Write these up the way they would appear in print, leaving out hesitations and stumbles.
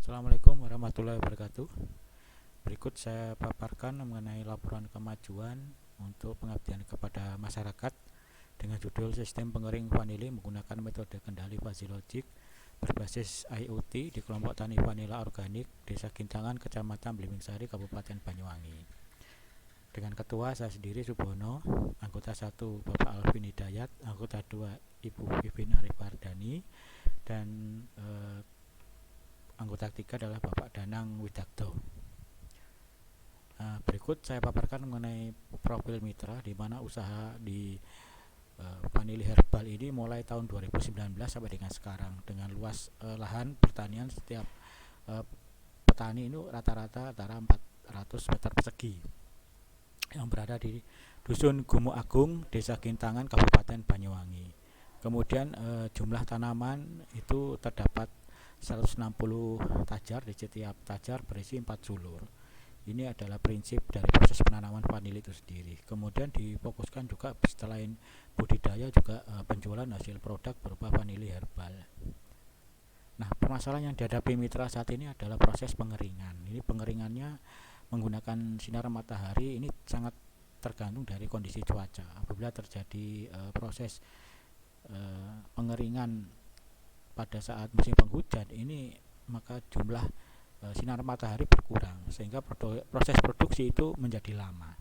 Assalamualaikum warahmatullahi wabarakatuh. Berikut saya paparkan mengenai laporan kemajuan untuk pengabdian kepada masyarakat dengan judul Sistem Pengering Vanili menggunakan metode kendali fuzzy logic berbasis IoT di kelompok tani vanila organik Desa Gintangan, Kecamatan Blimbing Sari, Kabupaten Banyuwangi. Dengan ketua saya sendiri Subono, anggota 1 Bapak Alvin Hidayat, anggota 2 Ibu Vivin Arifardani, dan anggota 3 adalah Bapak Danang Widakto. Berikut saya paparkan mengenai profil mitra, di mana usaha di vanili herbal ini mulai tahun 2019 sampai dengan sekarang, dengan luas lahan pertanian setiap petani itu rata-rata antara 400 meter persegi yang berada di Dusun Gumo Agung, Desa Gintangan, Kabupaten Banyuwangi. Kemudian jumlah tanaman itu terdapat 160 tajar, di setiap tajar berisi 4 sulur. Ini adalah prinsip dari proses penanaman vanili itu sendiri. Kemudian difokuskan juga selain budidaya juga penjualan hasil produk berupa vanili herbal. Nah, permasalahan yang dihadapi mitra saat ini adalah proses pengeringan. Ini pengeringannya menggunakan sinar matahari, ini sangat tergantung dari kondisi cuaca. Apabila terjadi proses pengeringan pada saat musim penghujan ini, maka jumlah sinar matahari berkurang, sehingga proses produksi itu menjadi lama,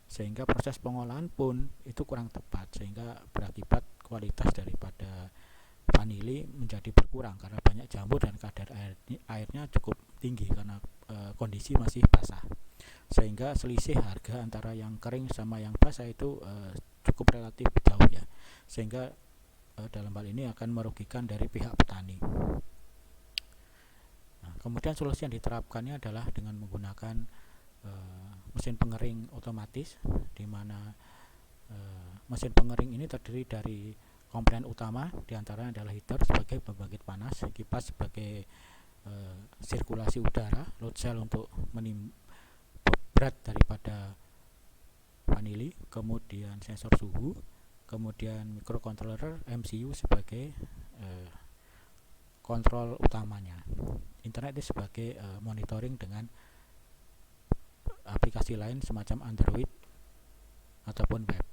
sehingga proses pengolahan pun itu kurang tepat, sehingga berakibat kualitas daripada vanili menjadi berkurang karena banyak jamur dan kadar airnya cukup tinggi karena kondisi masih basah, sehingga selisih harga antara yang kering sama yang basah itu cukup relatif jauh ya, sehingga dalam hal ini akan merugikan dari pihak petani. Nah, kemudian solusi yang diterapkannya adalah dengan menggunakan mesin pengering otomatis, di mana mesin pengering ini terdiri dari komponen utama, diantaranya adalah heater sebagai pembangkit panas, kipas sebagai sirkulasi udara, load cell untuk berat daripada vanili, kemudian sensor suhu, kemudian microcontroller MCU sebagai kontrol utamanya, internet itu sebagai monitoring dengan aplikasi lain semacam Android ataupun web.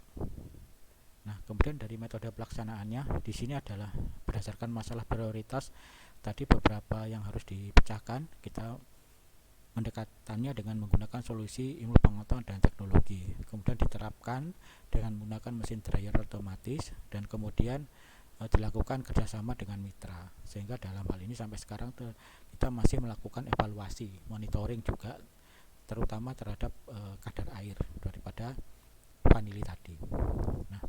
Nah, kemudian dari metode pelaksanaannya di sini adalah berdasarkan masalah prioritas tadi, beberapa yang harus dipecahkan. Kita mendekatannya dengan menggunakan solusi ilmu pengetahuan dan teknologi, kemudian diterapkan dengan menggunakan mesin dryer otomatis, dan kemudian dilakukan kerjasama dengan mitra, sehingga dalam hal ini sampai sekarang kita masih melakukan evaluasi, monitoring juga, terutama terhadap kadar air daripada vanili tadi. Nah,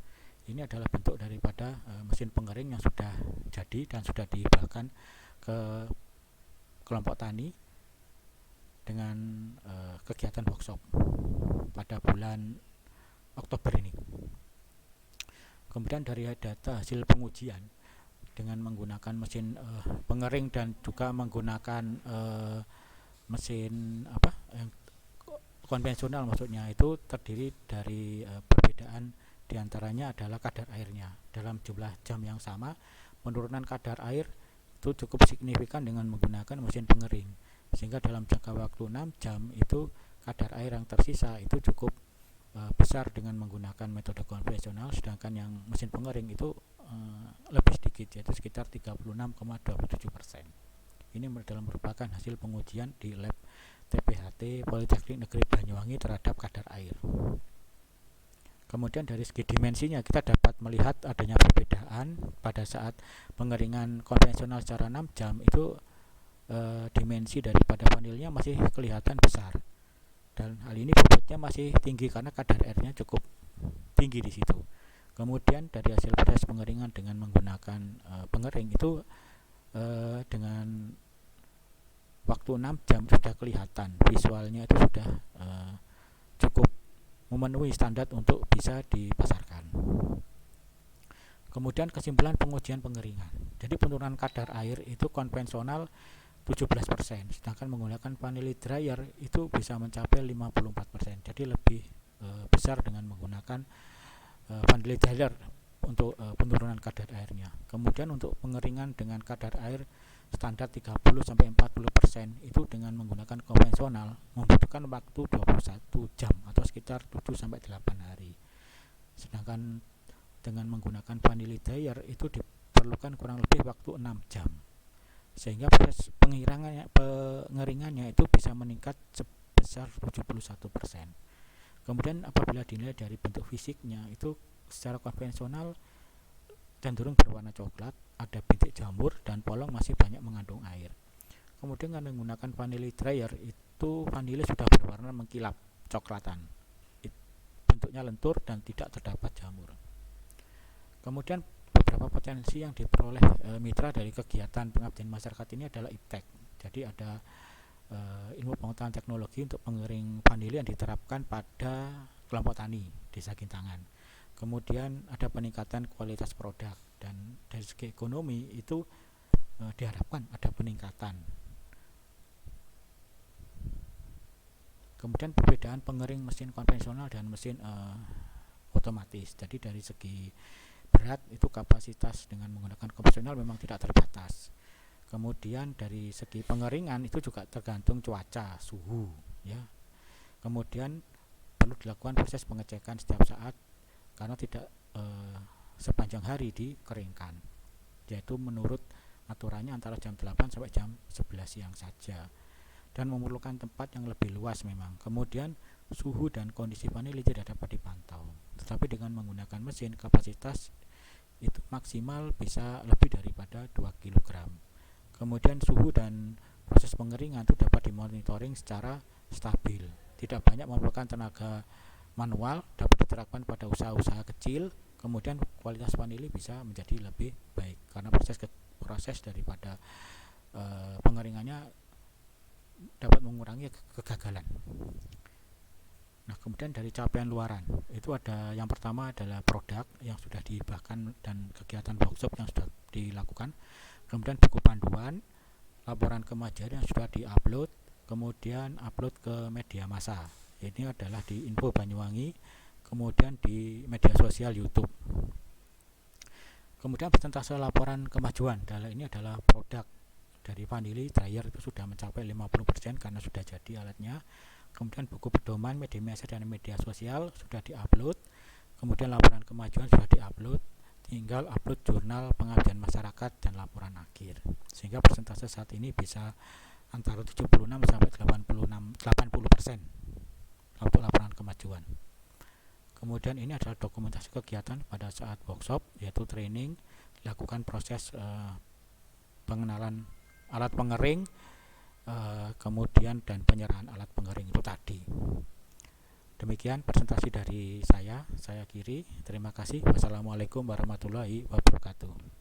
ini adalah bentuk daripada mesin pengering yang sudah jadi dan sudah dihibahkan ke kelompok tani dengan kegiatan workshop pada bulan Oktober ini. Kemudian dari data hasil pengujian dengan menggunakan mesin pengering dan juga menggunakan mesin yang konvensional, maksudnya itu terdiri dari perbedaan diantaranya adalah kadar airnya. Dalam jumlah jam yang sama, penurunan kadar air itu cukup signifikan dengan menggunakan mesin pengering, sehingga dalam jangka waktu 6 jam itu kadar air yang tersisa itu cukup besar dengan menggunakan metode konvensional, sedangkan yang mesin pengering itu lebih sedikit, yaitu sekitar 36,27%. Ini merupakan hasil pengujian di lab TPHT Politeknik Negeri Banyuwangi terhadap kadar air. Kemudian dari segi dimensinya kita dapat melihat adanya perbedaan pada saat pengeringan konvensional secara 6 jam itu dimensi daripada vanilnya masih kelihatan besar, dan hal ini bobotnya masih tinggi karena kadar airnya cukup tinggi di situ. Kemudian dari hasil proses pengeringan dengan menggunakan pengering itu dengan waktu 6 jam sudah kelihatan, visualnya itu sudah cukup memenuhi standar untuk bisa dipasarkan. Kemudian kesimpulan pengujian pengeringan. Jadi penurunan kadar air itu konvensional 17%, sedangkan menggunakan vanili dryer itu bisa mencapai 54%. Jadi lebih besar dengan menggunakan vanili dryer untuk penurunan kadar airnya. Kemudian untuk pengeringan dengan kadar air standar 30-40%, itu dengan menggunakan konvensional membutuhkan waktu 21 jam atau sekitar 7-8 hari. Sedangkan dengan menggunakan vanilla dryer itu diperlukan kurang lebih waktu 6 jam. Sehingga proses pengeringannya itu bisa meningkat sebesar 71%. Kemudian apabila dinilai dari bentuk fisiknya, itu secara konvensional cenderung berwarna coklat, ada bintik jamur, dan polong masih banyak mengandung air. Kemudian dengan menggunakan vanilla dryer, itu vanila sudah berwarna mengkilap coklatan, bentuknya lentur dan tidak terdapat jamur. Kemudian beberapa potensi yang diperoleh mitra dari kegiatan pengabdian masyarakat ini adalah iptek. Jadi ada ilmu pengetahuan teknologi untuk pengering vanila yang diterapkan pada kelompok tani desa Gintangan. Kemudian ada peningkatan kualitas produk, dan dari segi ekonomi itu diharapkan ada peningkatan. Kemudian perbedaan pengering mesin konvensional dan mesin otomatis. Jadi dari segi berat itu kapasitas dengan menggunakan konvensional memang tidak terbatas. Kemudian dari segi pengeringan itu juga tergantung cuaca, suhu, ya. Kemudian perlu dilakukan proses pengecekan setiap saat karena tidak sepanjang hari dikeringkan, yaitu menurut aturannya antara jam 8 sampai jam 11 siang saja, dan memerlukan tempat yang lebih luas memang. Kemudian suhu dan kondisi vanili tidak dapat dipantau, tetapi dengan menggunakan mesin kapasitas itu maksimal bisa lebih daripada 2 kg. Kemudian suhu dan proses pengeringan itu dapat dimonitoring secara stabil, tidak banyak memerlukan tenaga manual, dapat diterapkan pada usaha-usaha kecil. Kemudian kualitas vanili bisa menjadi lebih baik karena proses daripada pengeringannya dapat mengurangi kegagalan. Nah, kemudian dari capaian luaran itu ada yang pertama adalah produk yang sudah dihibahkan dan kegiatan workshop yang sudah dilakukan. Kemudian buku panduan, laporan kemajuan yang sudah diupload, kemudian upload ke media massa. Ini adalah di Info Banyuwangi, kemudian di media sosial YouTube. Kemudian persentase laporan kemajuan ini adalah produk dari vanilla dryer itu sudah mencapai 50% karena sudah jadi alatnya. Kemudian buku pedoman media massa dan media sosial sudah diupload. Kemudian laporan kemajuan sudah diupload. Tinggal upload jurnal pengabdian masyarakat dan laporan akhir. Sehingga persentase saat ini bisa antara 76 sampai 80% untuk laporan kemajuan. Kemudian ini adalah dokumentasi kegiatan pada saat workshop, yaitu training, dilakukan proses pengenalan alat pengering, kemudian dan penyerahan alat pengering itu tadi. Demikian presentasi dari saya Kiri. Terima kasih. Wassalamualaikum warahmatullahi wabarakatuh.